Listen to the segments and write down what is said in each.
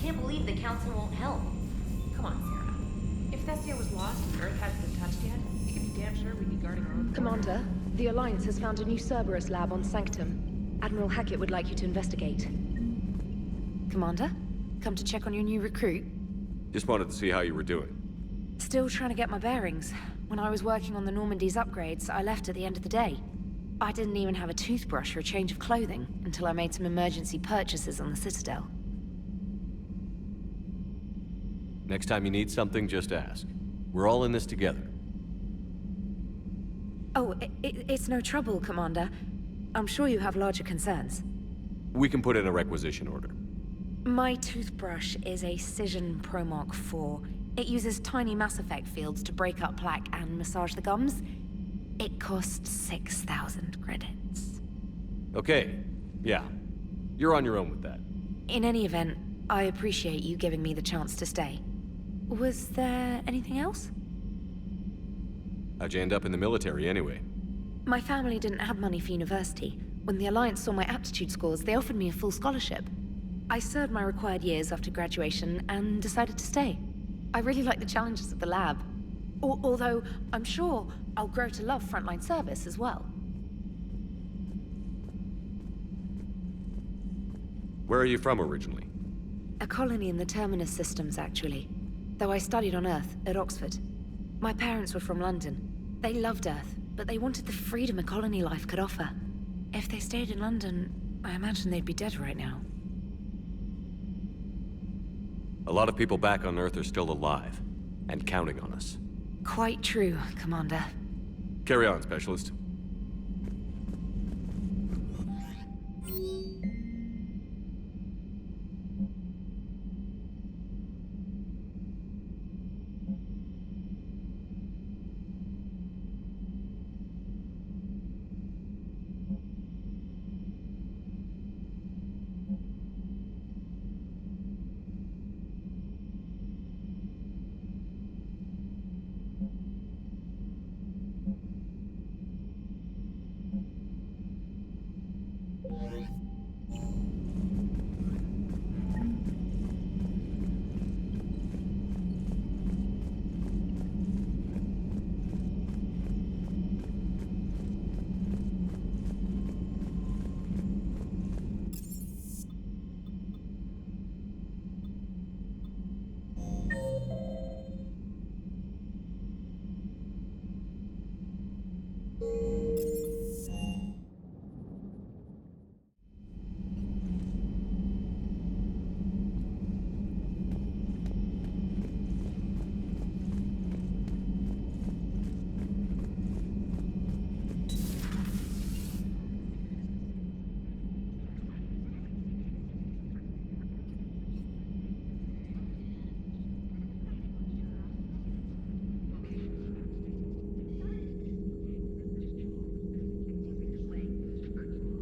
can't believe the Council won't help. Come on, Sarah. If Thessia was lost and Earth hasn't been touched yet, you can be damn sure we'd be guarding our own... Commander, the Alliance has found a new Cerberus lab on Sanctum. Admiral Hackett would like you to investigate. Commander? Come to check on your new recruit? Just wanted to see how you were doing. Still trying to get my bearings. When I was working on the Normandy's upgrades, I left at the end of the day. I didn't even have a toothbrush or a change of clothing until I made some emergency purchases on the Citadel. Next time you need something, just ask. We're all in this together. Oh, it's no trouble, Commander. I'm sure you have larger concerns. We can put in a requisition order. My toothbrush is a Cision Pro Mark 4. It uses tiny Mass Effect fields to break up plaque and massage the gums. It costs 6,000 credits. Okay, yeah. You're on your own with that. In any event, I appreciate you giving me the chance to stay. Was there anything else? How'd you end up in the military anyway? My family didn't have money for university. When the Alliance saw my aptitude scores, they offered me a full scholarship. I served my required years after graduation and decided to stay. I really like the challenges of the lab. Although, I'm sure I'll grow to love frontline service as well. Where are you from originally? A colony in the Terminus systems, actually. Though I studied on Earth, at Oxford. My parents were from London. They loved Earth, but they wanted the freedom a colony life could offer. If they stayed in London, I imagine they'd be dead right now. A lot of people back on Earth are still alive, and counting on us. Quite true, Commander. Carry on, Specialist.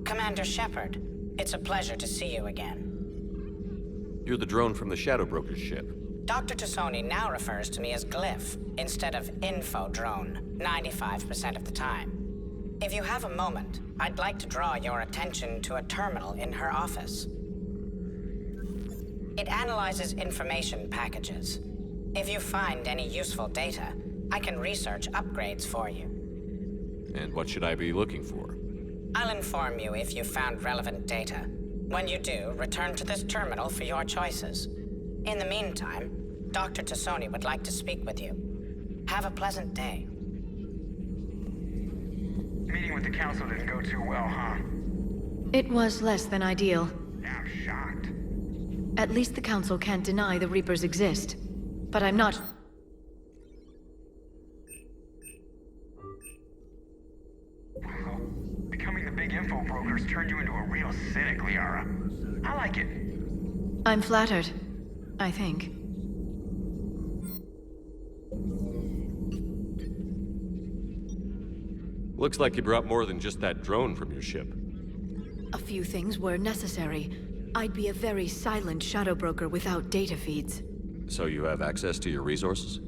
Commander Shepard, it's a pleasure to see you again. You're the drone from the Shadow Broker's ship. Dr. Tassoni now refers to me as Glyph instead of Info Drone, 95% of the time. If you have a moment, I'd like to draw your attention to a terminal in her office. It analyzes information packages. If you find any useful data, I can research upgrades for you. And what should I be looking for? I'll inform you if you found relevant data. When you do, return to this terminal for your choices. In the meantime, Dr. Tassoni would like to speak with you. Have a pleasant day. Meeting with the Council didn't go too well, huh? It was less than ideal. Yeah, I'm shocked. At least the Council can't deny the Reapers exist. But I'm not... Wow. Becoming the big info brokers turned you into a real cynic, Liara. I like it. I'm flattered. I think. Looks like you brought more than just that drone from your ship. A few things were necessary. I'd be a very silent shadow broker without data feeds. So you have access to your resources?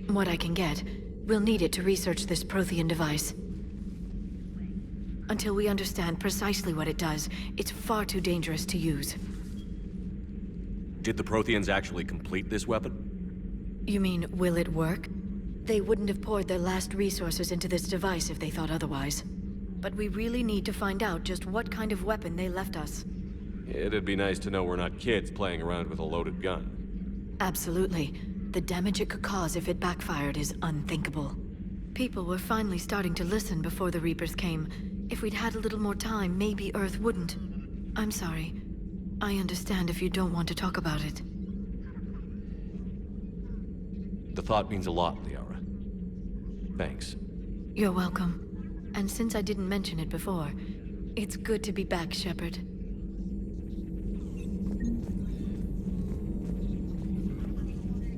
What I can get. We'll need it to research this Prothean device. Until we understand precisely what it does, it's far too dangerous to use. Did the Protheans actually complete this weapon? You mean, will it work? They wouldn't have poured their last resources into this device if they thought otherwise. But we really need to find out just what kind of weapon they left us. It'd be nice to know we're not kids playing around with a loaded gun. Absolutely. The damage it could cause if it backfired is unthinkable. People were finally starting to listen before the Reapers came. If we'd had a little more time, maybe Earth wouldn't. I'm sorry. I understand if you don't want to talk about it. The thought means a lot, Liara. Thanks. You're welcome. And since I didn't mention it before, it's good to be back, Shepard.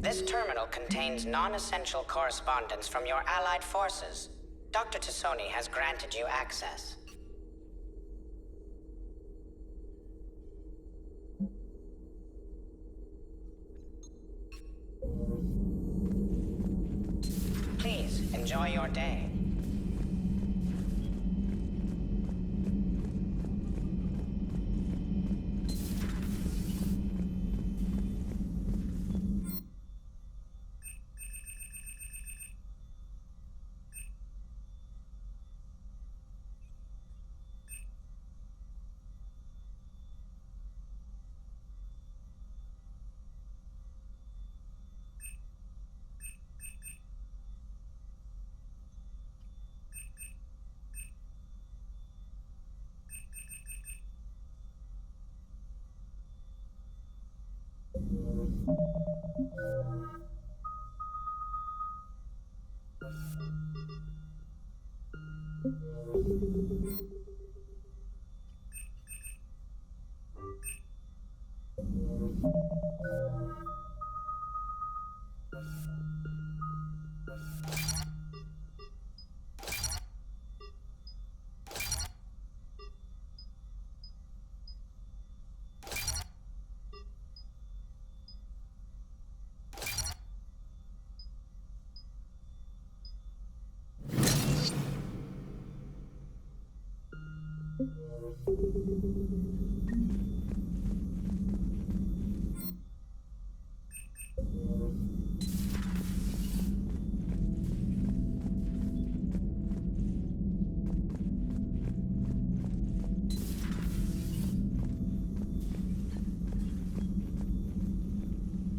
This terminal contains non-essential correspondence from your allied forces. Dr. Tassoni has granted you access. Please, enjoy your day.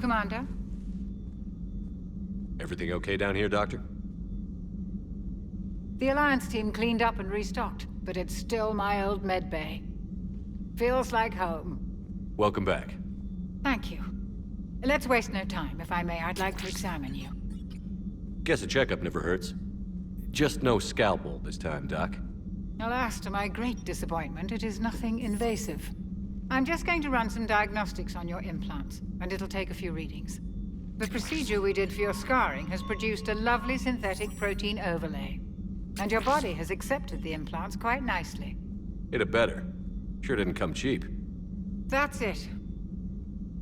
Commander? Everything okay down here, Doctor? The Alliance team cleaned up and restocked, but it's still my old med bay. Feels like home. Welcome back. Thank you. Let's waste no time. If I may, I'd like to examine you. Guess a checkup never hurts. Just no scalpel this time, Doc. Alas, to my great disappointment, it is nothing invasive. I'm just going to run some diagnostics on your implants, and it'll take a few readings. The procedure we did for your scarring has produced a lovely synthetic protein overlay. And your body has accepted the implants quite nicely. It had better. Sure didn't come cheap. That's it.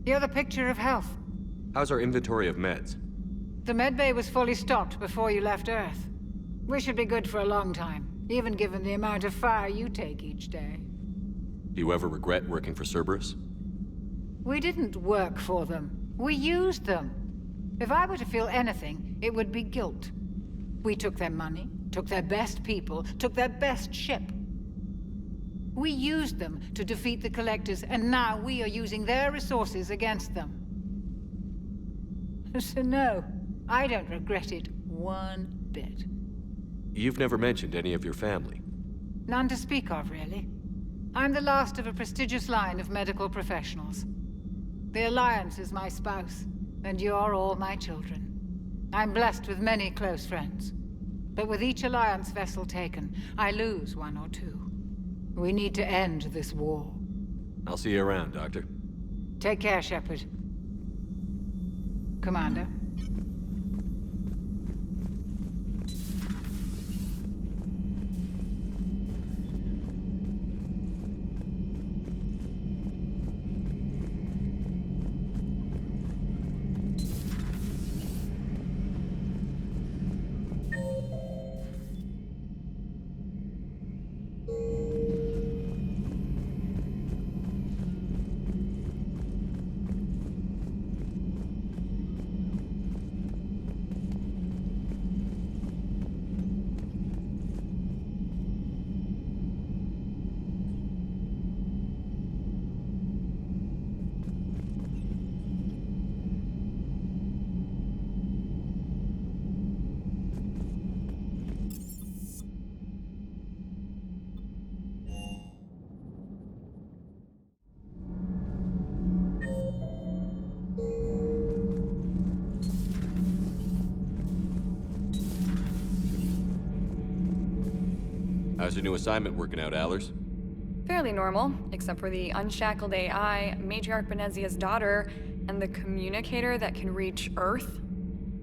You're the picture of health. How's our inventory of meds? The medbay was fully stocked before you left Earth. We should be good for a long time, even given the amount of fire you take each day. Do you ever regret working for Cerberus? We didn't work for them. We used them. If I were to feel anything, it would be guilt. We took their money, took their best people, took their best ship. We used them to defeat the Collectors, and now we are using their resources against them. So no, I don't regret it one bit. You've never mentioned any of your family. None to speak of, really. I'm the last of a prestigious line of medical professionals. The Alliance is my spouse, and you're all my children. I'm blessed with many close friends. But with each Alliance vessel taken, I lose one or two. We need to end this war. I'll see you around, Doctor. Take care, Shepard. Commander. How's your new assignment working out, Allers? Fairly normal, except for the unshackled AI, Matriarch Benezia's daughter, and the communicator that can reach Earth.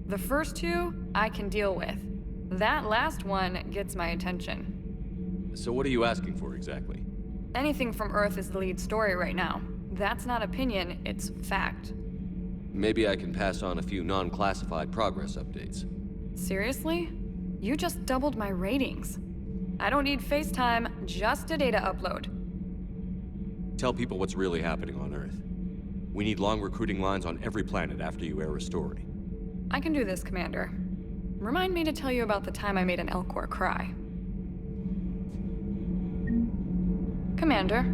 The first two, I can deal with. That last one gets my attention. So what are you asking for exactly? Anything from Earth is the lead story right now. That's not opinion, it's fact. Maybe I can pass on a few non-classified progress updates. Seriously? You just doubled my ratings. I don't need FaceTime, just a data upload. Tell people what's really happening on Earth. We need long recruiting lines on every planet after you air a story. I can do this, Commander. Remind me to tell you about the time I made an Elcor cry. Commander.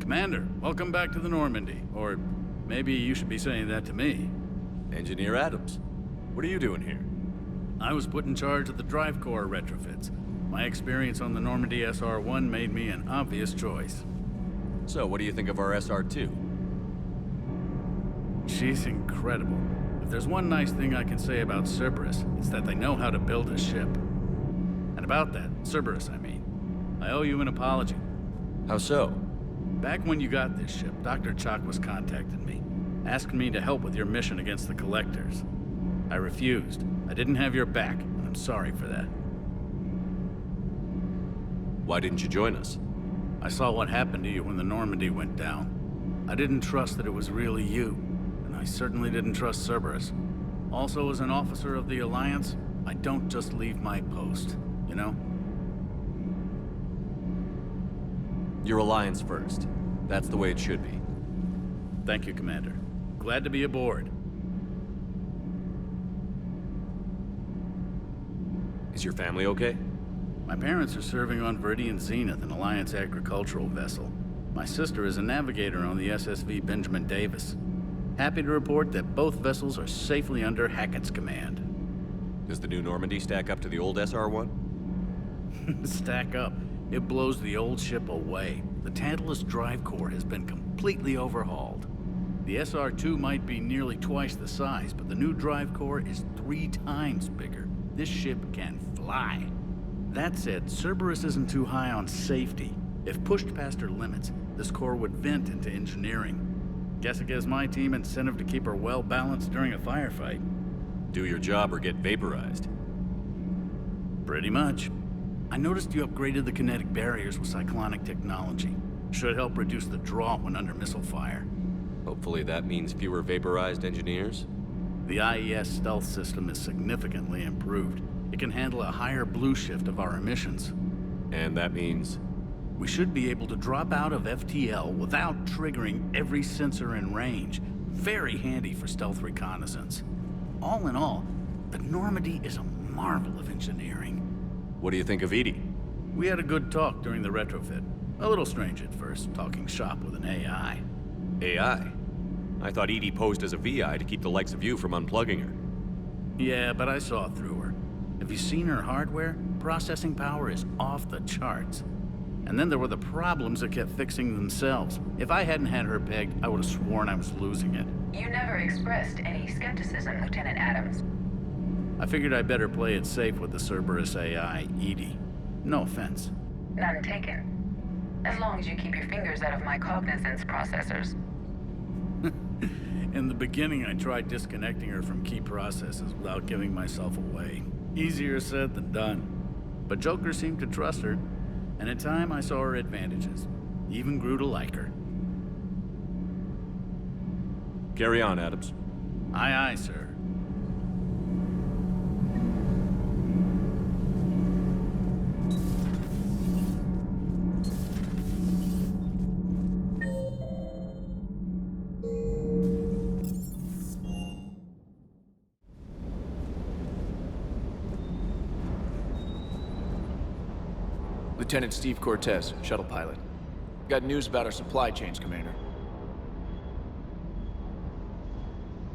Commander, welcome back to the Normandy. Or maybe you should be saying that to me. Engineer Adams, what are you doing here? I was put in charge of the drive core retrofits. My experience on the Normandy SR-1 made me an obvious choice. So, what do you think of our SR-2? She's incredible. If there's one nice thing I can say about Cerberus, it's that they know how to build a ship. And about that, Cerberus, I mean, I owe you an apology. How so? Back when you got this ship, Dr. Chalk was contacting me, asking me to help with your mission against the Collectors. I refused. I didn't have your back, and I'm sorry for that. Why didn't you join us? I saw what happened to you when the Normandy went down. I didn't trust that it was really you, and I certainly didn't trust Cerberus. Also, as an officer of the Alliance, I don't just leave my post, you know? Your Alliance first. That's the way it should be. Thank you, Commander. Glad to be aboard. Is your family okay? My parents are serving on Viridian Zenith, an Alliance agricultural vessel. My sister is a navigator on the SSV Benjamin Davis. Happy to report that both vessels are safely under Hackett's command. Does the new Normandy stack up to the old SR-1? Stack up. It blows the old ship away. The Tantalus drive core has been completely overhauled. The SR-2 might be nearly twice the size, but the new drive core is 3 times bigger. This ship can fly. That said, Cerberus isn't too high on safety. If pushed past her limits, this core would vent into engineering. Guess it gives my team incentive to keep her well balanced during a firefight. Do your job or get vaporized. Pretty much. I noticed you upgraded the kinetic barriers with cyclonic technology. Should help reduce the draw when under missile fire. Hopefully that means fewer vaporized engineers? The IES stealth system is significantly improved. It can handle a higher blue shift of our emissions. And that means? We should be able to drop out of FTL without triggering every sensor in range. Very handy for stealth reconnaissance. All in all, the Normandy is a marvel of engineering. What do you think of Edie? We had a good talk during the retrofit. A little strange at first, talking shop with an AI. AI? I thought Edie posed as a VI to keep the likes of you from unplugging her. Yeah, but I saw through her. Have you seen her hardware? Processing power is off the charts. And then there were the problems that kept fixing themselves. If I hadn't had her pegged, I would have sworn I was losing it. You never expressed any skepticism, Lieutenant Adams. I figured I'd better play it safe with the Cerberus AI, Edie. No offense. None taken. As long as you keep your fingers out of my cognizance processors. In the beginning, I tried disconnecting her from key processes without giving myself away. Easier said than done. But Joker seemed to trust her, and in time I saw her advantages. Even grew to like her. Carry on, Adams. Aye, aye, sir. Lieutenant Steve Cortez, shuttle pilot. Got news about our supply chains, Commander.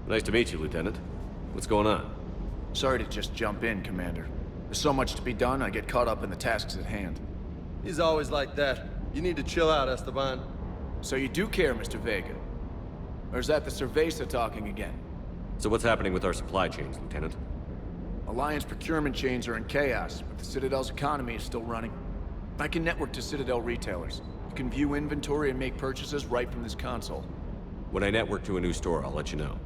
Nice to meet you, Lieutenant. What's going on? Sorry to just jump in, Commander. There's so much to be done, I get caught up in the tasks at hand. He's always like that. You need to chill out, Esteban. So you do care, Mr. Vega? Or is that the Cerveza talking again? So what's happening with our supply chains, Lieutenant? Alliance procurement chains are in chaos, but the Citadel's economy is still running. I can network to Citadel retailers. You can view inventory and make purchases right from this console. When I network to a new store, I'll let you know.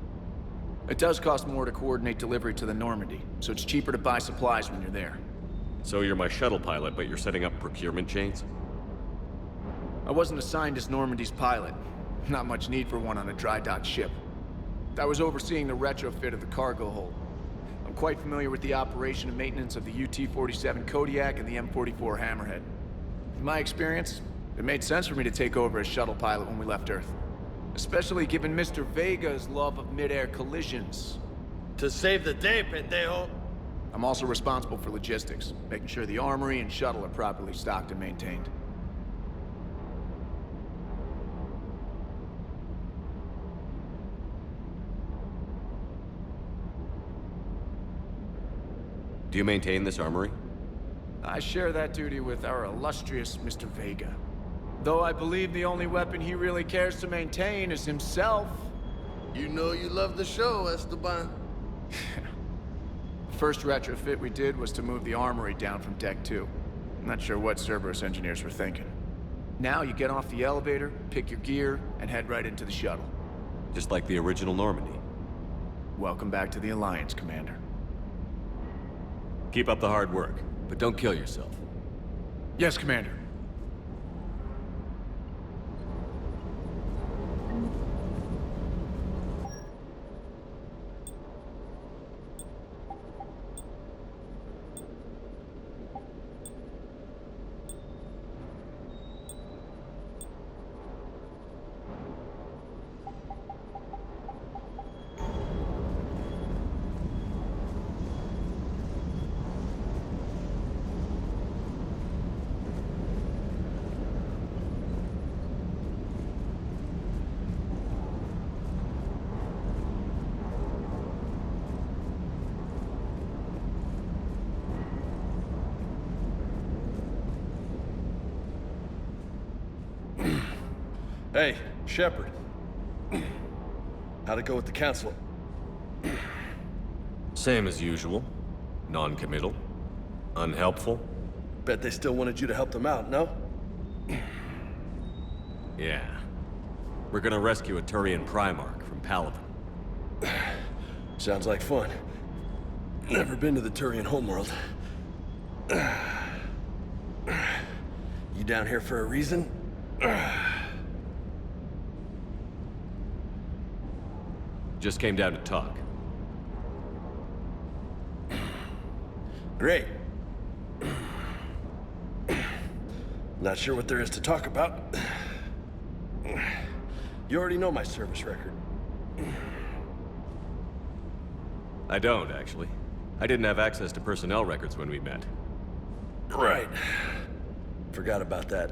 It does cost more to coordinate delivery to the Normandy, so it's cheaper to buy supplies when you're there. So you're my shuttle pilot, but you're setting up procurement chains? I wasn't assigned as Normandy's pilot. Not much need for one on a dry dock ship. I was overseeing the retrofit of the cargo hold. I'm quite familiar with the operation and maintenance of the UT-47 Kodiak and the M44 Hammerhead. In my experience, it made sense for me to take over as shuttle pilot when we left Earth. Especially given Mr. Vega's love of mid-air collisions. To save the day, pendejo. I'm also responsible for logistics, making sure the armory and shuttle are properly stocked and maintained. Do you maintain this armory? I share that duty with our illustrious Mr. Vega. Though I believe the only weapon he really cares to maintain is himself. You know you love the show, Esteban. The first retrofit we did was to move the armory down from Deck 2. I'm not sure what Cerberus engineers were thinking. Now you get off the elevator, pick your gear, and head right into the shuttle. Just like the original Normandy. Welcome back to the Alliance, Commander. Keep up the hard work, but don't kill yourself. Yes, Commander. Hey, Shepard. How'd it go with the council? Same as usual. Non-committal. Unhelpful. Bet they still wanted you to help them out, no? Yeah. We're gonna rescue a Turian Primarch from Palaven. Sounds like fun. Never been to the Turian homeworld. You down here for a reason? Just came down to talk. Great. Not sure what there is to talk about. You already know my service record. I don't, actually. I didn't have access to personnel records when we met. Right. Forgot about that.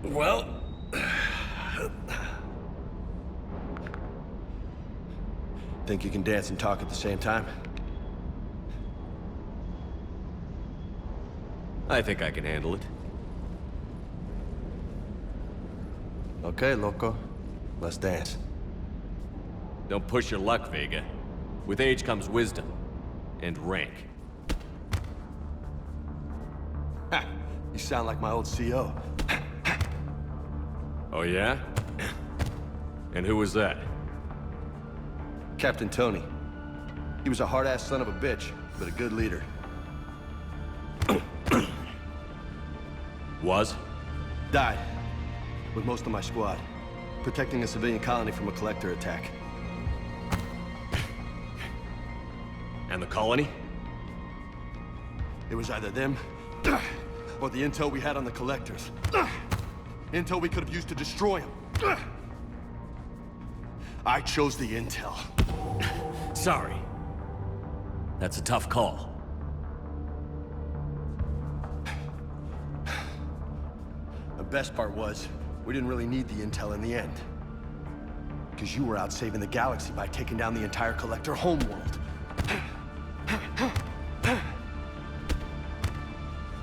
Well... Think you can dance and talk at the same time? I think I can handle it. Okay, loco. Let's dance. Don't push your luck, Vega. With age comes wisdom. And rank. Ha! You sound like my old CO. Oh yeah? And who was that? Captain Tony. He was a hard-ass son of a bitch, but a good leader. Was? Died. With most of my squad. Protecting a civilian colony from a collector attack. And the colony? It was either them, or the intel we had on the collectors. Intel we could have used to destroy them. I chose the intel. Sorry. That's a tough call. The best part was, we didn't really need the intel in the end. Because you were out saving the galaxy by taking down the entire collector homeworld.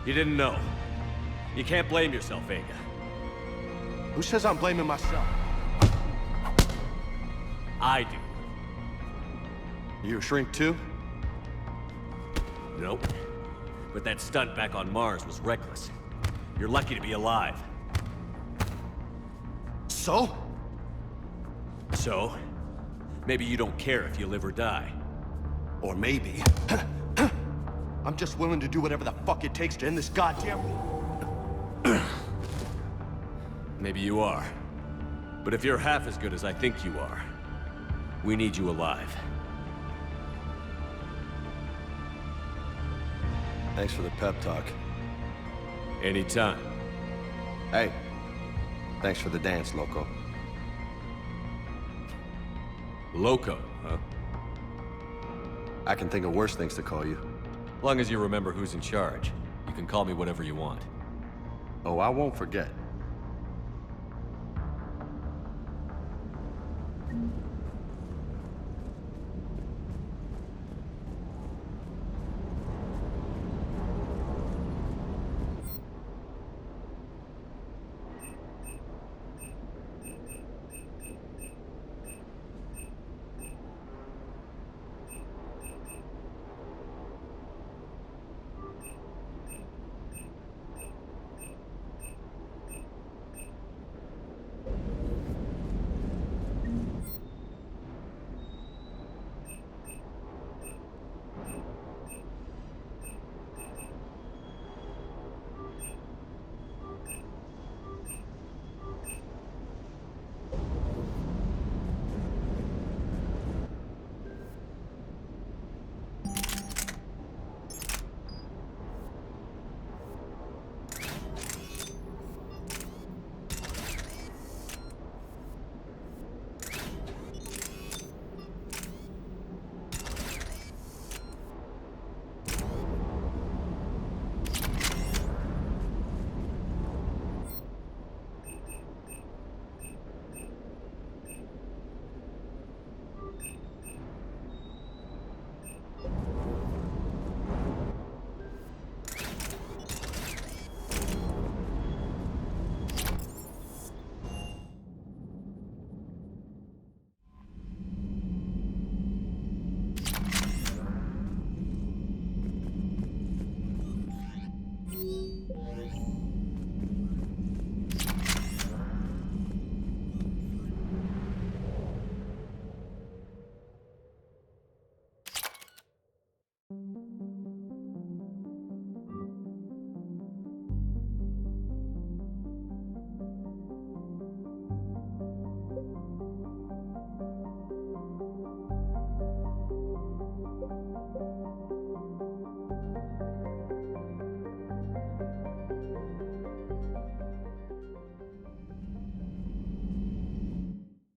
You didn't know. You can't blame yourself, Vega. Who says I'm blaming myself? I do. You a shrink too? Nope. But that stunt back on Mars was reckless. You're lucky to be alive. So? So? Maybe you don't care if you live or die. Or maybe... I'm just willing to do whatever the fuck it takes to end this goddamn... Maybe you are. But if you're half as good as I think you are, we need you alive. Thanks for the pep talk. Anytime. Hey, thanks for the dance, Loco. Loco, huh? I can think of worse things to call you. Long as you remember who's in charge, you can call me whatever you want. Oh, I won't forget.